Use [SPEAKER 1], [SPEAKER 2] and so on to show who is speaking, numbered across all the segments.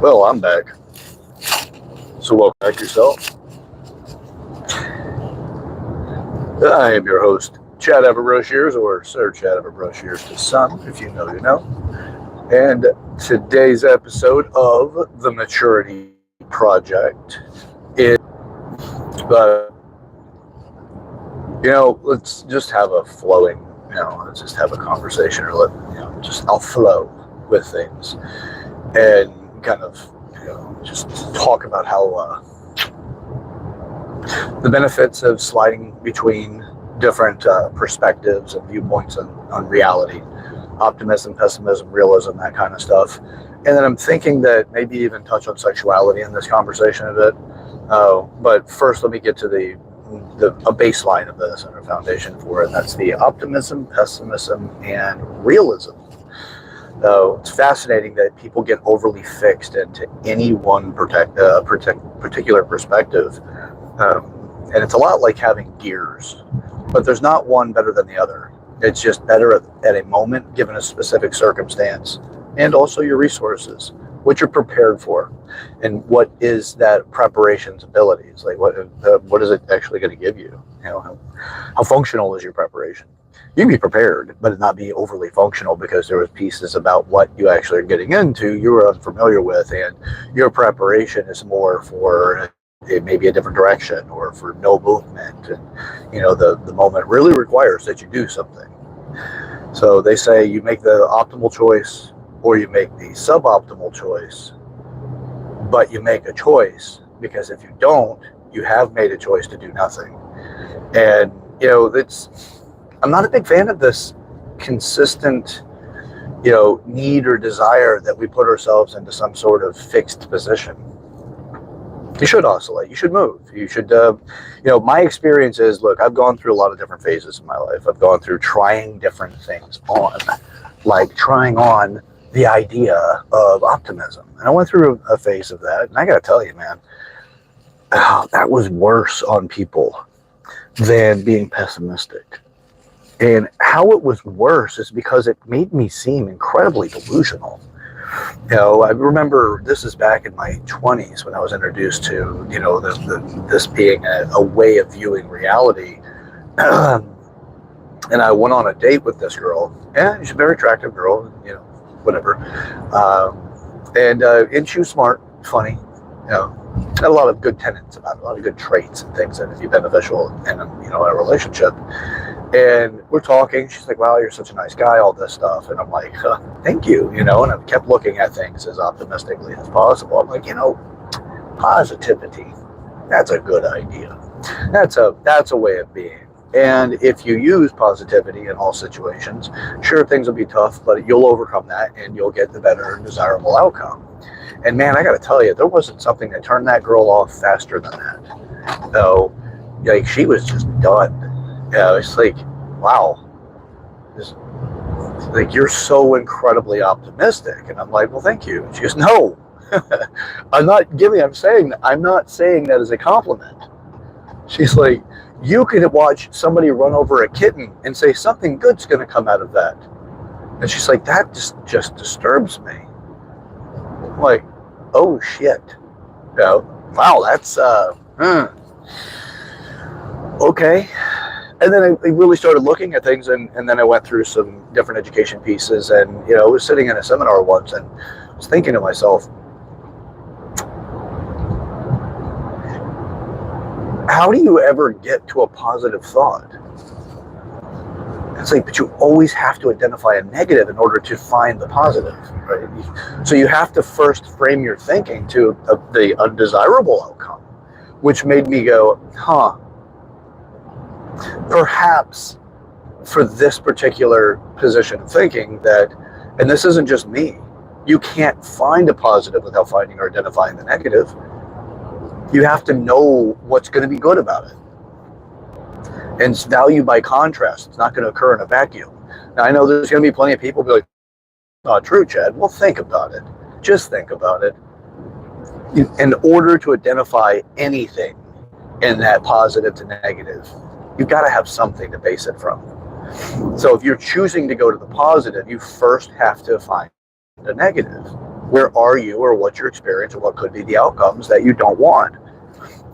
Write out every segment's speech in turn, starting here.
[SPEAKER 1] Well, I'm back. So welcome back yourself. I am your host, Chad Broshears, or Sir Chad Broshears to some, if you know, you know. And today's episode of the Maturity Project is, let's just have a flowing, let's just have a conversation, or I'll flow with things and kind of, just talk about how the benefits of sliding between different perspectives and viewpoints on reality, optimism, pessimism, realism, that kind of stuff. And then I'm thinking that maybe even touch on sexuality in this conversation a bit. But first, let me get to a baseline of this and a foundation for it. That's the optimism, pessimism, and realism. It's fascinating that people get overly fixed into any one particular perspective. And it's a lot like having gears, but there's not one better than the other. It's just better at a moment, given a specific circumstance, and also your resources, what you're prepared for, and what is that preparation's abilities. Like what is it actually going to give you? How functional is your preparation? You can be prepared, but it not be overly functional because there was pieces about what you actually are getting into you were unfamiliar with, and your preparation is more for maybe a different direction or for no movement. And the moment really requires that you do something. So they say you make the optimal choice or you make the suboptimal choice, but you make a choice, because if you don't, you have made a choice to do nothing. And I'm not a big fan of this consistent need or desire that we put ourselves into some sort of fixed position. You should oscillate. You should move. You should, my experience is, look, I've gone through a lot of different phases in my life. I've gone through trying different things on, like trying on the idea of optimism. And I went through a phase of that. And I got to tell you, man, that was worse on people than being pessimistic. And how it was worse is because it made me seem incredibly delusional. I remember this is back in my 20s when I was introduced to, this being a way of viewing reality. And I went on a date with this girl. Yeah, she's a very attractive girl, whatever. And she was smart, funny, had a lot of good tenets about it, a lot of good traits and things that would be beneficial in a relationship. And we're talking. She's like, wow, you're such a nice guy, all this stuff. And I'm like, thank you, and I kept looking at things as optimistically as possible. I'm like, positivity, that's a good idea. That's a way of being. And if you use positivity in all situations, sure, things will be tough, but you'll overcome that and you'll get the better and desirable outcome. And man, I got to tell you, there wasn't something that turned that girl off faster than that. So, she was just done. It's like, wow, you're so incredibly optimistic. And I'm like, well, thank you. And she goes, no, I'm not saying that as a compliment. She's like, you could watch somebody run over a kitten and say something good's going to come out of that. And she's like, that just disturbs me. I'm like, oh shit. Wow, that's, okay. And then I really started looking at things, and then I went through some different education pieces, and, I was sitting in a seminar once and I was thinking to myself, how do you ever get to a positive thought? It's like, but you always have to identify a negative in order to find the positive, right? So you have to first frame your thinking to the undesirable outcome, which made me go, perhaps for this particular position of thinking that, and this isn't just me, you can't find a positive without finding or identifying the negative. You have to know what's going to be good about it. And it's value by contrast. It's not going to occur in a vacuum. Now, I know there's going to be plenty of people who be like, not true, Chad. Well, think about it. Just think about it. In order to identify anything in that positive to negative, you've got to have something to base it from. So if you're choosing to go to the positive, you first have to find the negative. Where are you, or what's your experience, or what could be the outcomes that you don't want?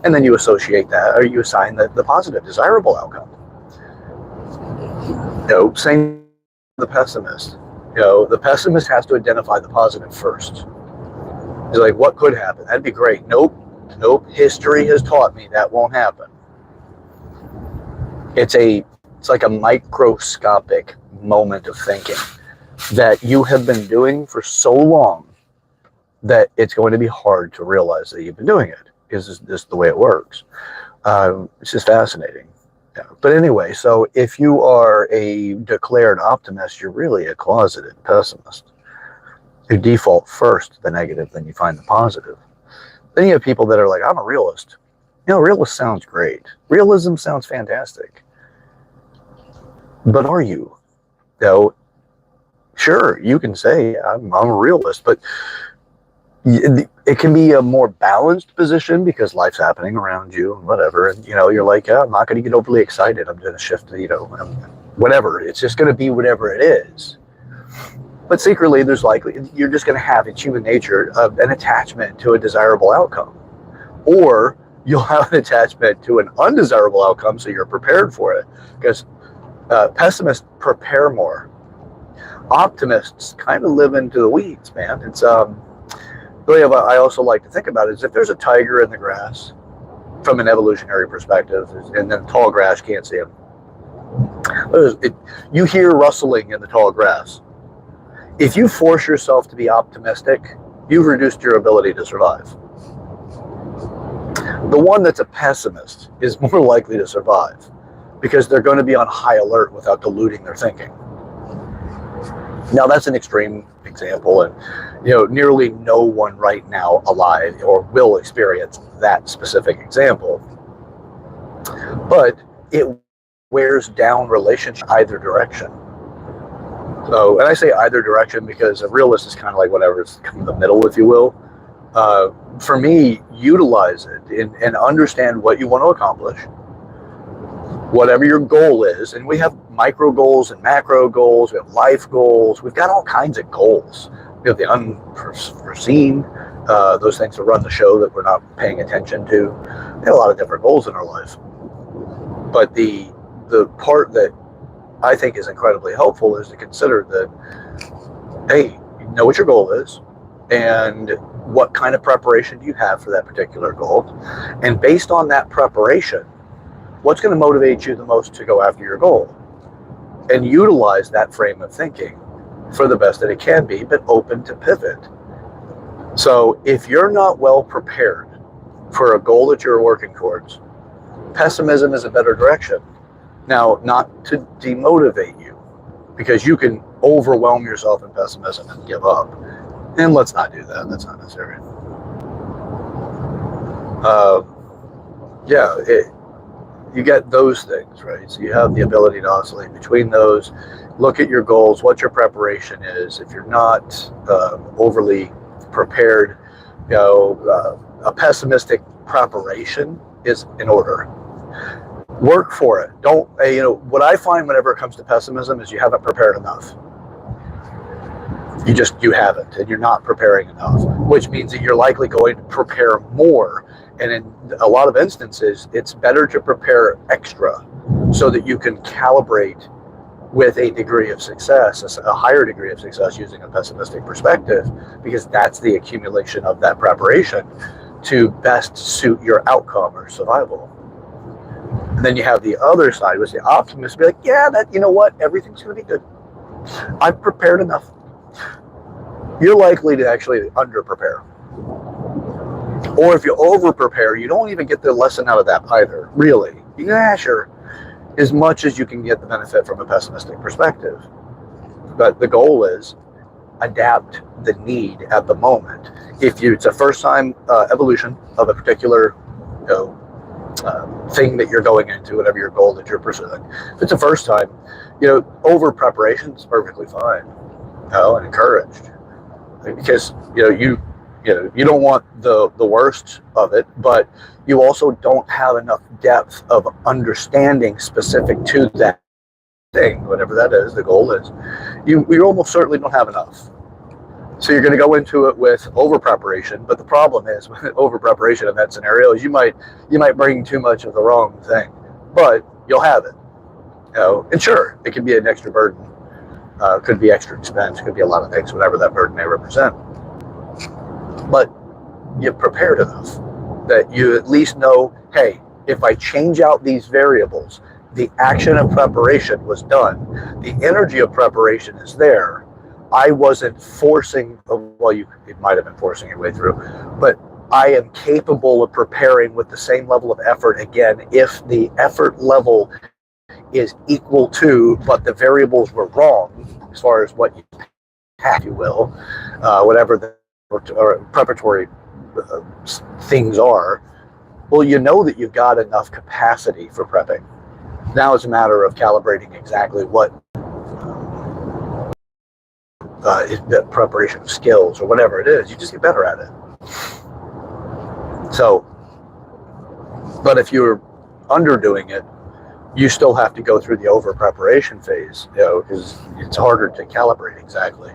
[SPEAKER 1] And then you associate that, or you assign the positive, desirable outcome. Same the pessimist. The pessimist has to identify the positive first. He's like, what could happen? That'd be great. Nope. History has taught me that won't happen. It's like a microscopic moment of thinking that you have been doing for so long that it's going to be hard to realize that you've been doing it, because it's just the way it works. It's just fascinating. Yeah. But anyway, so if you are a declared optimist, you're really a closeted pessimist. You default first to the negative, then you find the positive. Then you have people that are like, I'm a realist. Realist sounds great. Realism sounds fantastic. But are you? Sure, you can say I'm a realist, but it can be a more balanced position because life's happening around you and whatever. And, you're like, I'm not going to get overly excited. I'm going to shift, whatever. It's just going to be whatever it is. But secretly, you're just going to have, it's human nature, an attachment to a desirable outcome. Or you'll have an attachment to an undesirable outcome, so you're prepared for it. Because pessimists prepare more. Optimists kind of live into the weeds, man. It's the way I also like to think about it is if there's a tiger in the grass, from an evolutionary perspective, and then tall grass can't see him. You hear rustling in the tall grass. If you force yourself to be optimistic, you've reduced your ability to survive. The one that's a pessimist is more likely to survive because they're going to be on high alert without diluting their thinking. Now, that's an extreme example, and nearly no one right now alive or will experience that specific example. But it wears down relationships either direction. So, and I say either direction because a realist is kind of like whatever, it's kind of the middle, if you will. For me, utilize it and understand what you want to accomplish. Whatever your goal is, and we have micro goals and macro goals, we have life goals, we've got all kinds of goals. We have the unforeseen, those things that run the show that we're not paying attention to. We have a lot of different goals in our life. But the part that I think is incredibly helpful is to consider that, hey, you know what your goal is, and what kind of preparation do you have for that particular goal. And based on that preparation, what's going to motivate you the most to go after your goal? And utilize that frame of thinking for the best that it can be, but open to pivot. So if you're not well prepared for a goal that you're working towards, pessimism is a better direction. Now, not to demotivate you, because you can overwhelm yourself in pessimism and give up. And let's not do that. That's not necessary. You get those things, right? So you have the ability to oscillate between those. Look at your goals, what your preparation is. If you're not overly prepared, a pessimistic preparation is in order. Work for it. Don't, what I find whenever it comes to pessimism is you haven't prepared enough. You haven't, and you're not preparing enough, which means that you're likely going to prepare more. And in a lot of instances, it's better to prepare extra so that you can calibrate with a degree of success, a higher degree of success using a pessimistic perspective, because that's the accumulation of that preparation to best suit your outcome or survival. And then you have the other side, which the optimist be like, yeah, everything's going to be good. I've prepared enough. You're likely to actually under-prepare. Or if you over-prepare, you don't even get the lesson out of that either, really. Yeah, sure. As much as you can get the benefit from a pessimistic perspective. But the goal is adapt the need at the moment. If it's a first-time evolution of a particular thing that you're going into, whatever your goal that you're pursuing, if it's a first time, over-preparation is perfectly fine. And encouraged. Because you don't want the worst of it, but you also don't have enough depth of understanding specific to that thing, whatever that is, the goal is. You almost certainly don't have enough. So you're going to go into it with over preparation, but the problem is with over preparation in that scenario is you might bring too much of the wrong thing, but you'll have it. And sure, it can be an extra burden, could be extra expense, could be a lot of things, whatever that burden may represent. But you've prepared enough that you at least know, hey, if I change out these variables, the action of preparation was done. The energy of preparation is there. I wasn't forcing, well, it might have been forcing your way through, but I am capable of preparing with the same level of effort again if the effort level is equal to, but the variables were wrong as far as what you had, if you will, whatever the preparatory things are. Well, you know that you've got enough capacity for prepping. Now it's a matter of calibrating exactly what the preparation of skills or whatever it is. You just get better at it. So, but if you're underdoing it, you still have to go through the over preparation phase, because it's harder to calibrate exactly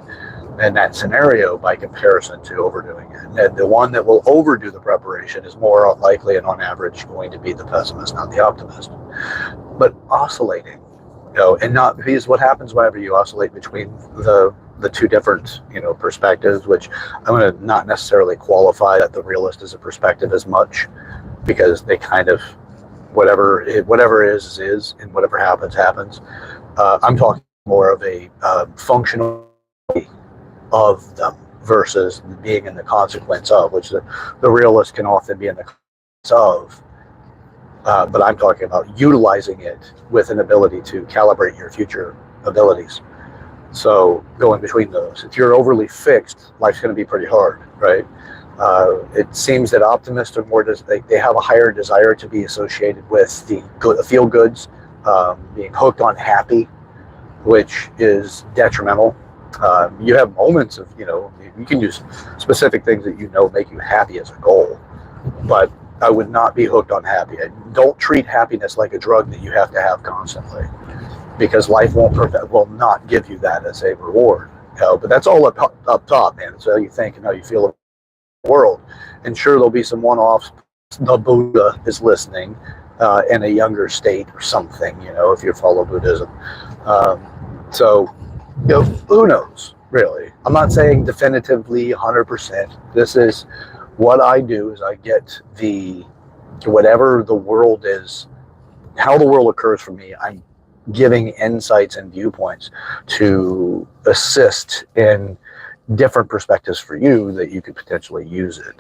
[SPEAKER 1] in that scenario by comparison to overdoing it. And the one that will overdo the preparation is more likely and on average going to be the pessimist, not the optimist. But oscillating, and not, because what happens whenever you oscillate between the two different, perspectives, which I'm going to not necessarily qualify that the realist is a perspective as much, because they kind of, whatever is, and whatever happens. I'm talking more of a functional of them versus being in the consequence of, which the realist can often be in the consequence of. But I'm talking about utilizing it with an ability to calibrate your future abilities. So going between those, if you're overly fixed, life's going to be pretty hard, right? It seems that optimists are more, they have a higher desire to be associated with the feel goods, being hooked on happy, which is detrimental. You have moments of, you can use specific things that make you happy as a goal, but I would not be hooked on happy. Don't treat happiness like a drug that you have to have constantly, because life will not give you that as a reward. But that's all up top, man. It's how you think and how you feel world. And sure, there'll be some one-offs. The Buddha is listening in a younger state or something, if you follow Buddhism. So, who knows, really? I'm not saying definitively 100%. This is what I do, is I get whatever the world is, how the world occurs for me, I'm giving insights and viewpoints to assist in different perspectives for you that you could potentially use it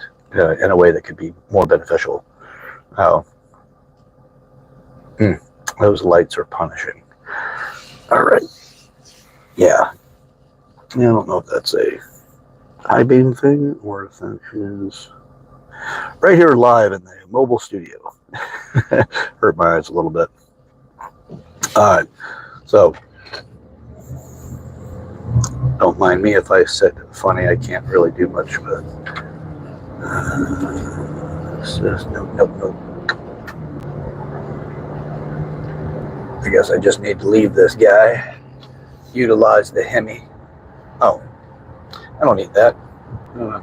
[SPEAKER 1] in a way that could be more beneficial. Those lights are punishing. All right. Yeah. I don't know if that's a high beam thing or if that is right here live in the mobile studio. Hurt my eyes a little bit. All right. So don't mind me if I sit funny. I can't really do much with it. Nope. I guess I just need to leave this guy. Utilize the Hemi. Oh, I don't need that. No.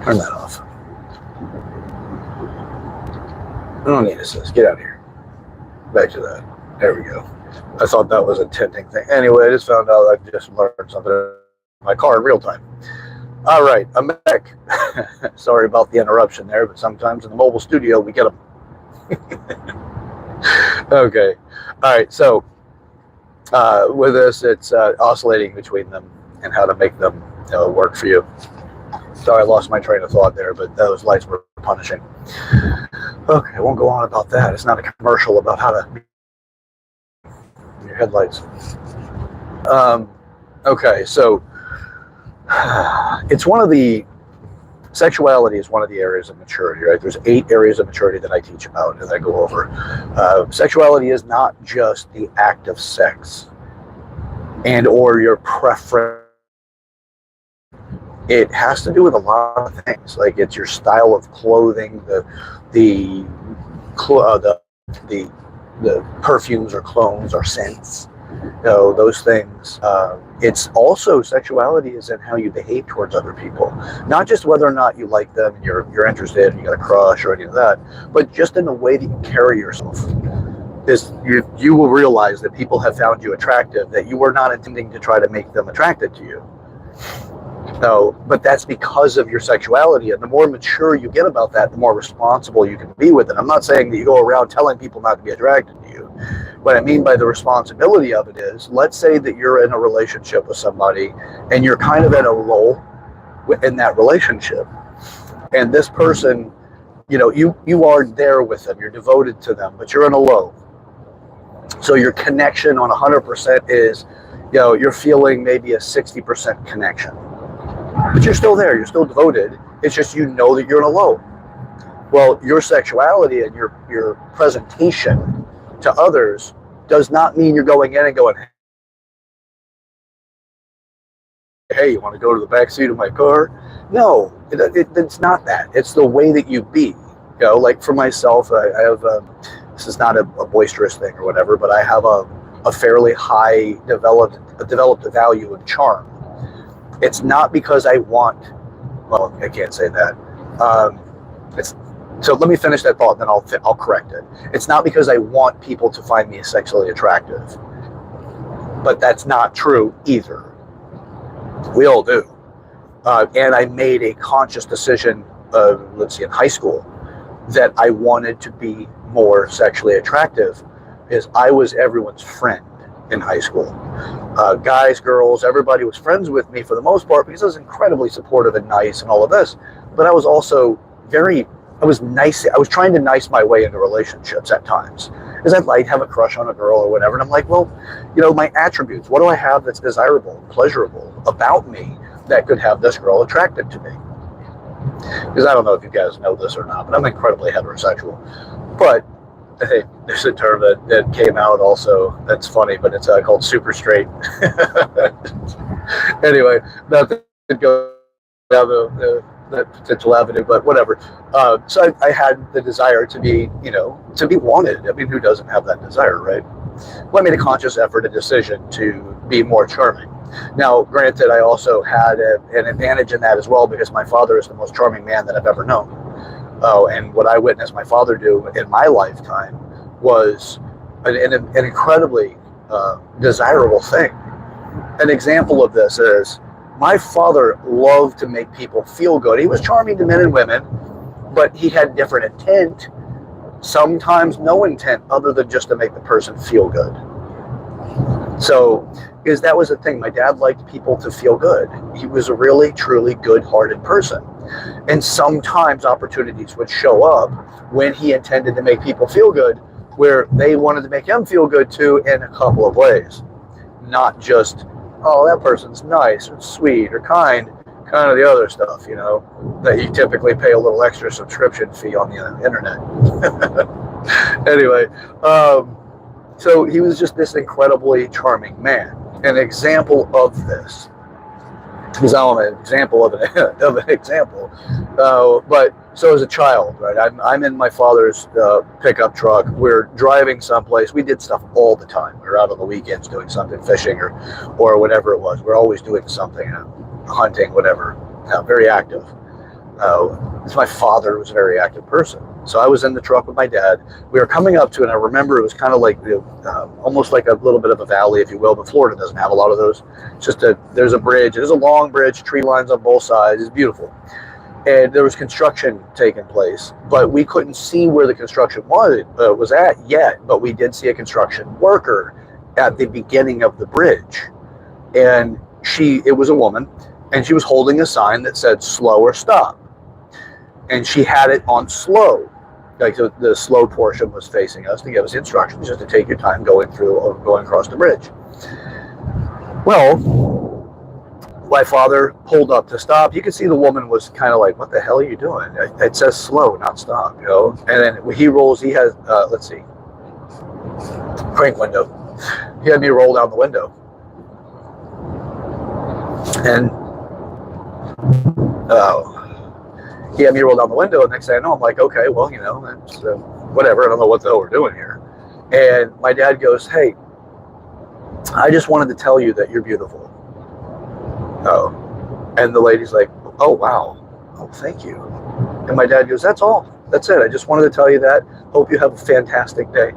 [SPEAKER 1] Turn that off. I don't need assist. Get out of here. Back to that. There we go. I thought that was a tempting thing. Anyway, I just found out I just learned something in my car in real time. All right, I'm back. Sorry about the interruption there, but sometimes in the mobile studio we get them. Okay. All right, so with this, it's oscillating between them and how to make them work for you. Sorry, I lost my train of thought there, but those lights were punishing. Okay, I won't go on about that. It's not a commercial about how to your headlights. Okay, so it's one of the sexuality is one of the areas of maturity, right? There's 8 areas of maturity that I teach about and I go over. Sexuality is not just the act of sex and or your preference. It has to do with a lot of things, like it's your style of clothing, the perfumes or clones or scents, those things. It's also, sexuality is in how you behave towards other people, not just whether or not you like them and you're interested and you got a crush or any of that, but just in the way that you carry yourself. Is you will realize that people have found you attractive, that you were not intending to try to make them attracted to you. No, but that's because of your sexuality, and the more mature you get about that, the more responsible you can be with it. I'm not saying that you go around telling people not to be attracted to you. What I mean by the responsibility of it is, let's say that you're in a relationship with somebody and you're kind of at a lull in that relationship, and this person, you are there with them, you're devoted to them, but you're in a low. So your connection on 100% is, you're feeling maybe a 60% connection. But you're still there, you're still devoted. It's just that you're in a low. Well, your sexuality and your presentation to others does not mean you're going in and going, hey, you want to go to the back seat of my car? No, it's not that. It's the way that you be. Like for myself, I have this is not a boisterous thing or whatever, but I have a fairly high developed value in charm. It's not because I want, well, I can't say that. So let me finish that thought, then I'll correct it. It's not because I want people to find me sexually attractive, but that's not true either. We all do. And I made a conscious decision, in high school, that I wanted to be more sexually attractive, because I was everyone's friend in high school. Guys, girls, everybody was friends with me for the most part because I was incredibly supportive and nice and all of this. But I was also I was nice. I was trying to nice my way into relationships at times, because I'd have a crush on a girl or whatever. And I'm like, well, my attributes, what do I have that's desirable and pleasurable about me that could have this girl attracted to me? Because I don't know if you guys know this or not, but I'm incredibly heterosexual. But hey, there's a term that came out also that's funny, but it's called super straight. Anyway, not to go down that potential avenue, but whatever. So I had the desire to be wanted. I mean, who doesn't have that desire, right? Well, I made a conscious effort, a decision to be more charming. Now, granted, I also had an advantage in that as well, because my father is the most charming man that I've ever known. Oh, and what I witnessed my father do in my lifetime was an incredibly desirable thing. An example of this is, my father loved to make people feel good. He was charming to men and women, but he had different intent, sometimes no intent other than just to make the person feel good. So, because that was the thing, my dad liked people to feel good. He was a really, truly good-hearted person. And sometimes opportunities would show up when he intended to make people feel good, where they wanted to make him feel good too, in a couple of ways. Not just, oh, that person's nice or sweet or kind of the other stuff, that you typically pay a little extra subscription fee on the internet. Anyway, so he was just this incredibly charming man. An example of this, because I'm an example of an example. But so as a child, right, I'm in my father's pickup truck. We're driving someplace. We did stuff all the time. We were out on the weekends doing something, fishing or whatever it was. We're always doing something, hunting, whatever. Very active. My father was a very active person. So I was in the truck with my dad. We were coming up to, and I remember it was kind of like almost like a little bit of a valley, if you will, but Florida doesn't have a lot of those. It's just there's a bridge. There's a long bridge, tree lines on both sides. It's beautiful. And there was construction taking place, but we couldn't see where the construction was at yet, but we did see a construction worker at the beginning of the bridge. And it was a woman, and she was holding a sign that said slow or stop. And she had it on slow. Like the slow portion was facing us to give us instructions just to take your time going across the bridge. Well, my father pulled up to stop. You could see the woman was kind of like, what the hell are you doing? It says slow, not stop, And then he rolls, he has, let's see, crank window. He had me roll down the window. And, he had me roll down the window, and next thing I know, I'm like, okay, well, that's, whatever. I don't know what the hell we're doing here. And my dad goes, hey, I just wanted to tell you that you're beautiful. Oh. And the lady's like, oh, wow. Oh, thank you. And my dad goes, that's all. That's it. I just wanted to tell you that. Hope you have a fantastic day.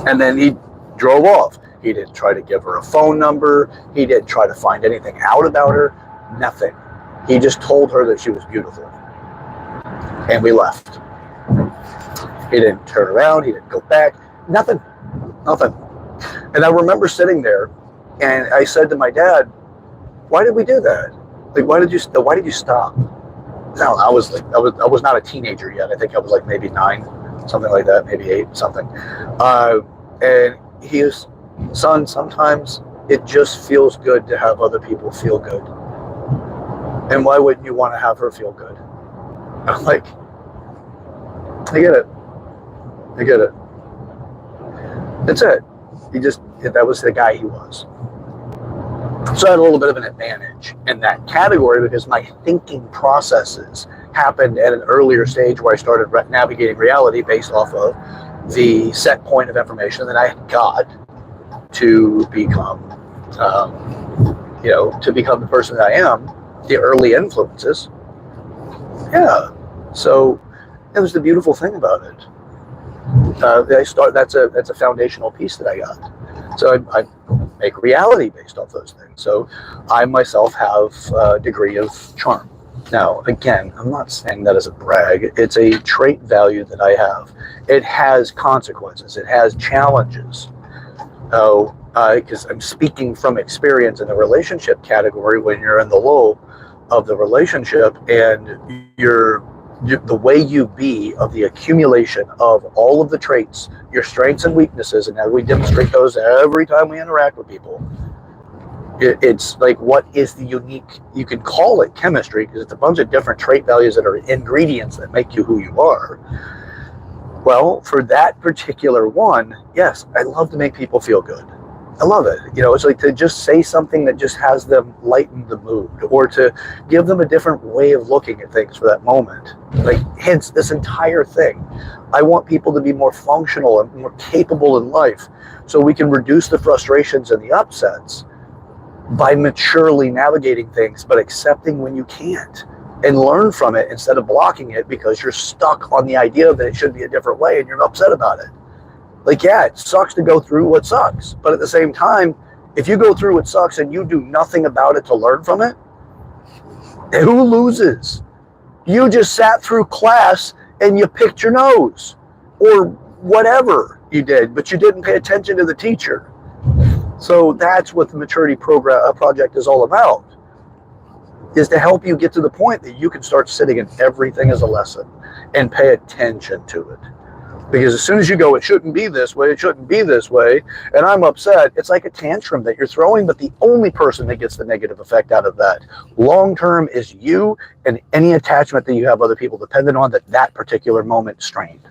[SPEAKER 1] And then he drove off. He didn't try to give her a phone number. He didn't try to find anything out about her. Nothing. He just told her that she was beautiful. And we left. He didn't turn around. He didn't go back. Nothing. Nothing. And I remember sitting there, and I said to my dad, why did we do that? Like, why did you stop? No, I was not a teenager yet. I think I was like maybe 9, something like that, maybe 8, something. And he is, son, sometimes it just feels good to have other people feel good. And why wouldn't you want to have her feel good? I'm like, I get it. I get it. That's it. That was the guy he was. So I had a little bit of an advantage in that category because my thinking processes happened at an earlier stage where I started navigating reality based off of the set point of information that I got to become, to become the person that I am, the early influences. Yeah. So that was the beautiful thing about it. That's a foundational piece that I got. So I make reality based off those things. So I myself have a degree of charm. Now, again, I'm not saying that as a brag. It's a trait value that I have. It has consequences. It has challenges. Because I'm speaking from experience in the relationship category. When you're in the low of the relationship and the way you be of the accumulation of all of the traits, your strengths and weaknesses, and as we demonstrate those every time we interact with people, it's like, what is the unique, you can call it chemistry because it's a bunch of different trait values that are ingredients that make you who you are. Well, for that particular one, yes, I love to make people feel good. I love it. It's like to just say something that just has them lighten the mood, or to give them a different way of looking at things for that moment. Like, hence this entire thing. I want people to be more functional and more capable in life so we can reduce the frustrations and the upsets by maturely navigating things, but accepting when you can't and learn from it instead of blocking it because you're stuck on the idea that it should be a different way and you're upset about it. Like, yeah, it sucks to go through what sucks. But at the same time, if you go through what sucks and you do nothing about it to learn from it, who loses? You just sat through class and you picked your nose or whatever you did, but you didn't pay attention to the teacher. So that's what the maturity project is all about, is to help you get to the point that you can start sitting in everything as a lesson and pay attention to it. Because as soon as you go, it shouldn't be this way, it shouldn't be this way, and I'm upset, it's like a tantrum that you're throwing, but the only person that gets the negative effect out of that long-term is you and any attachment that you have other people dependent on that particular moment strained.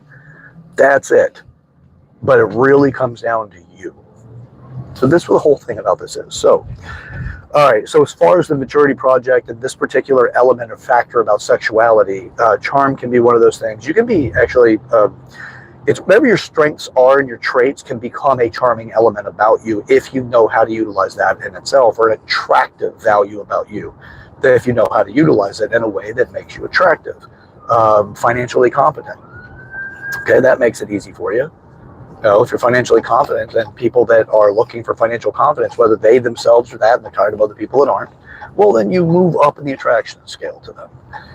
[SPEAKER 1] That's it. But it really comes down to you. So this is what the whole thing about this is. So, all right, so as far as the maturity project and this particular element or factor about sexuality, charm can be one of those things. You can be actually... it's whatever your strengths are and your traits can become a charming element about you if you know how to utilize that in itself, or an attractive value about you, that if you know how to utilize it in a way that makes you attractive. Financially competent. Okay, that makes it easy for you. If you're financially confident, then people that are looking for financial confidence, whether they themselves are that and they're tired of other people that aren't, well, then you move up in the attraction scale to them.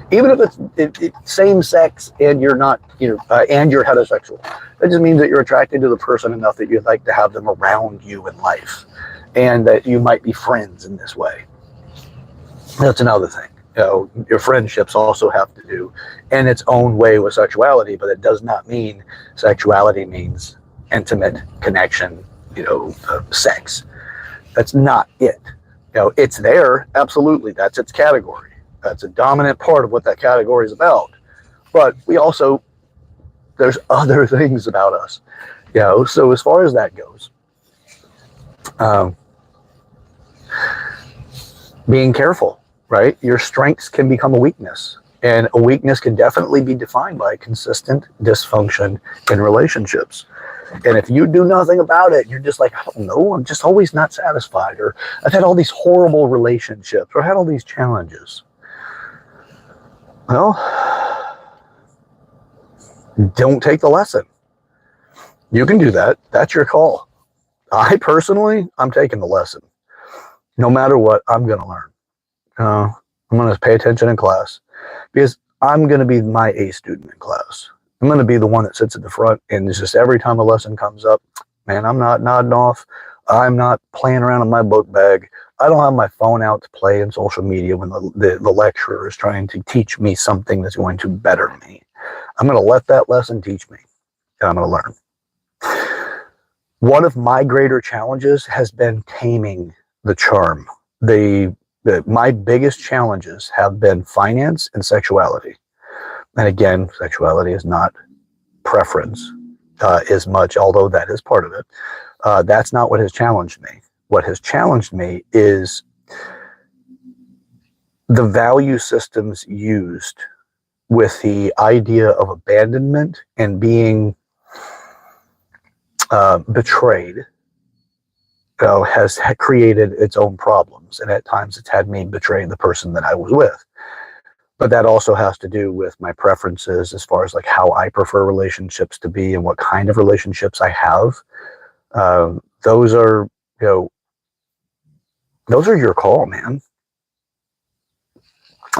[SPEAKER 1] Even if it's same sex and you're not, and you're heterosexual. That just means that you're attracted to the person enough that you'd like to have them around you in life, and that you might be friends in this way. That's another thing. Your friendships also have to do in its own way with sexuality, but it does not mean sexuality means intimate connection, sex. That's not it. It's there, absolutely. That's its category. That's a dominant part of what that category is about. But there's other things about us. So as far as that goes, being careful, right? Your strengths can become a weakness. And a weakness can definitely be defined by consistent dysfunction in relationships. And if you do nothing about it, you're just like, I don't know, I'm just always not satisfied, or I've had all these horrible relationships, or I had all these challenges. Well, don't take the lesson. You can do that. That's your call. I personally, I'm taking the lesson. No matter what, I'm going to learn. I'm going to pay attention in class because I'm going to be my A student in class. I'm going to be the one that sits at the front, and it's just every time a lesson comes up, man, I'm not nodding off. I'm not playing around in my book bag. I don't have my phone out to play in social media when the lecturer is trying to teach me something that's going to better me. I'm going to let that lesson teach me, and I'm going to learn. One of my greater challenges has been taming the charm. My biggest challenges have been finance and sexuality. And again, sexuality is not preference as much, although that is part of it. That's not what has challenged me. What has challenged me is the value systems used with the idea of abandonment and being betrayed has created its own problems. And at times it's had me betray the person that I was with. But that also has to do with my preferences as far as like how I prefer relationships to be and what kind of relationships I have. Those are, those are your call, man.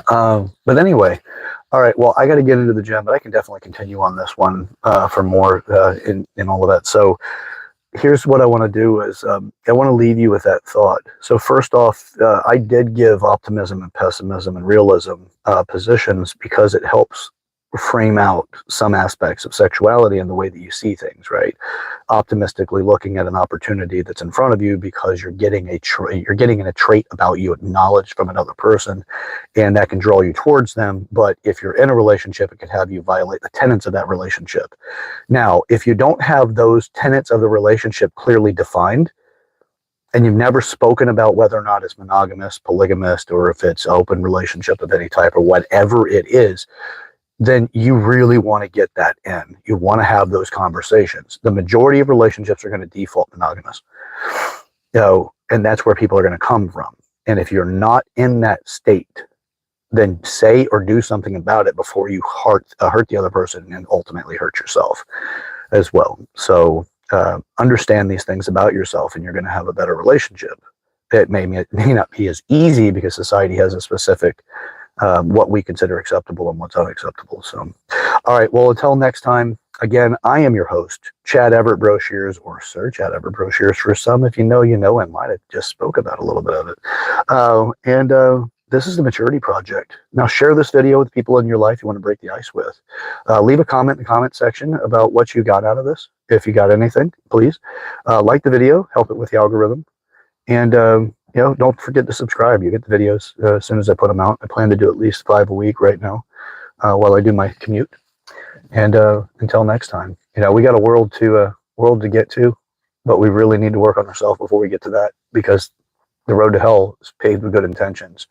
[SPEAKER 1] But anyway, all right, well, I got to get into the gym, but I can definitely continue on this one for more in all of that. So here's what I want to do is I want to leave you with that thought. So first off, I did give optimism and pessimism and realism positions because it helps frame out some aspects of sexuality and the way that you see things, right? Optimistically looking at an opportunity that's in front of you because you're getting a trait about you acknowledged from another person, and that can draw you towards them. But if you're in a relationship, it could have you violate the tenets of that relationship. Now, if you don't have those tenets of the relationship clearly defined, and you've never spoken about whether or not it's monogamous, polygamist, or if it's open relationship of any type or whatever it is, then you really want to get that in. You want to have those conversations. The majority of relationships are going to default monogamous. And that's where people are going to come from. And if you're not in that state, then say or do something about it before you hurt the other person and ultimately hurt yourself as well. So understand these things about yourself, and you're going to have a better relationship. It may not be as easy because society has a specific what we consider acceptable and what's unacceptable. So, all right. Well, until next time, again, I am your host, Chad Everett Broshears, or Sir Chad Everett Broshears for some. If you know, you know, I might have just spoke about a little bit of it. This is the Maturity Project. Now, share this video with people in your life you want to break the ice with. Leave a comment in the comment section about what you got out of this. If you got anything, please like the video, help it with the algorithm. And, don't forget to subscribe. You get the videos as soon as I put them out. I plan to do at least 5 a week right now while I do my commute. And until next time, we got a world to get to, but we really need to work on ourselves before we get to that, because the road to hell is paved with good intentions,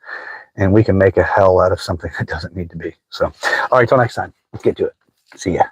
[SPEAKER 1] and we can make a hell out of something that doesn't need to be. So, all right, till next time, let's get to it. See ya.